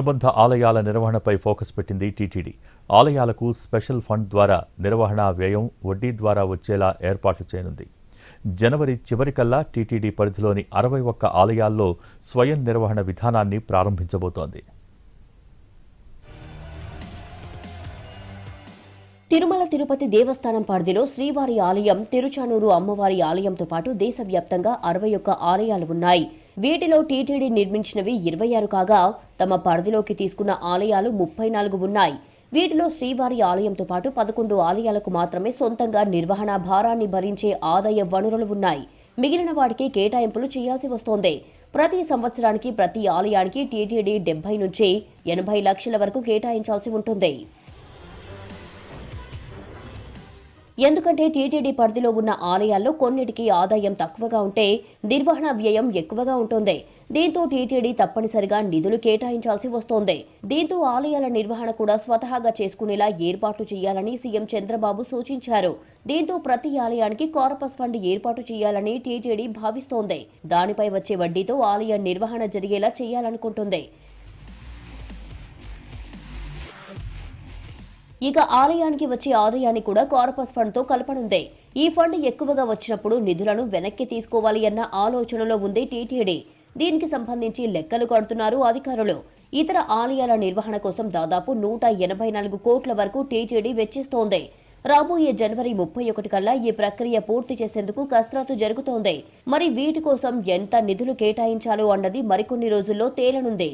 అనుబంధ ఆలయాల నిర్వహణపై ఫోకస్ పెట్టింది టీటీడీ. ఆలయాలకు స్పెషల్ ఫండ్ ద్వారా నిర్వహణ వ్యయం వడ్డీ ద్వారా వచ్చేలా ఏర్పాట్లు చేయనుంది. జనవరి చివరికల్లా టీటీడీ పరిధిలోని 61 ఆలయాల్లో స్వయం నిర్వహణ విధానాన్ని ప్రారంభించబోతోంది. తిరుమల తిరుపతి దేవస్థానం పరిధిలో శ్రీవారి ఆలయం, తిరుచానూరు అమ్మవారి ఆలయంతో పాటు దేశవ్యాప్తంగా 61 ఆలయాలు ఉన్నాయి. వీటిలో టీటీడీ నిర్మించినవి 26 కాగా తమ పరిధిలోకి తీసుకున్న ఆలయాలు 34 ఉన్నాయి. వీటిలో శ్రీవారి ఆలయంతో పాటు 11 ఆలయాలకు మాత్రమే సొంతంగా నిర్వహణ భారాన్ని భరించే ఆదాయ వనరులు ఉన్నాయి. మిగిలిన వాటికి కేటాయింపులు చేయాల్సి వస్తోంది. ప్రతి సంవత్సరానికి ప్రతి ఆలయానికి టీటీడీ 70 నుంచి 80 లక్షల వరకు కేటాయించాల్సి ఉంటుంది. ఎందుకంటే టీటీడీ పరిధిలో ఉన్న ఆలయాల్లో కొన్నిటికి ఆదాయం తక్కువగా ఉంటే నిర్వహణ వ్యయం ఎక్కువగా ఉంటుంది. దీంతో టీటీడీ తప్పనిసరిగా నిధులు కేటాయించాల్సి వస్తోంది. దీంతో ఆలయాల నిర్వహణ కూడా స్వతహాగా చేసుకునేలా ఏర్పాట్లు చేయాలని సీఎం చంద్రబాబు సూచించారు. దీంతో ప్రతి ఆలయానికి కార్పస్ ఫండ్ ఏర్పాటు చేయాలని టీటీడీ భావిస్తోంది. దానిపై వచ్చే వడ్డీతో ఆలయ నిర్వహణ జరిగేలా చేయాలనుకుంటుంది. ఇక ఆలయానికి వచ్చే ఆదాయాన్ని కూడా కార్పస్ ఫండ్తో కలపనుంది. ఈ ఫండ్ ఎక్కువగా వచ్చినప్పుడు నిధులను వెనక్కి తీసుకోవాలి అన్న ఆలోచనలో ఉంది టీటీడీ. దీనికి సంబంధించి లెక్కలు కడుతున్నారు అధికారులు. ఇతర ఆలయాల నిర్వహణ కోసం దాదాపు 184 కోట్ల వరకు టీటీడీ వెచ్చిస్తోంది. రాబోయే జనవరి 31 కల్లా ఈ ప్రక్రియ పూర్తి చేసేందుకు కసరత్తు జరుగుతోంది. మరి వీటి కోసం ఎంత నిధులు కేటాయించాలో అన్నది మరికొన్ని రోజుల్లో తేలనుంది.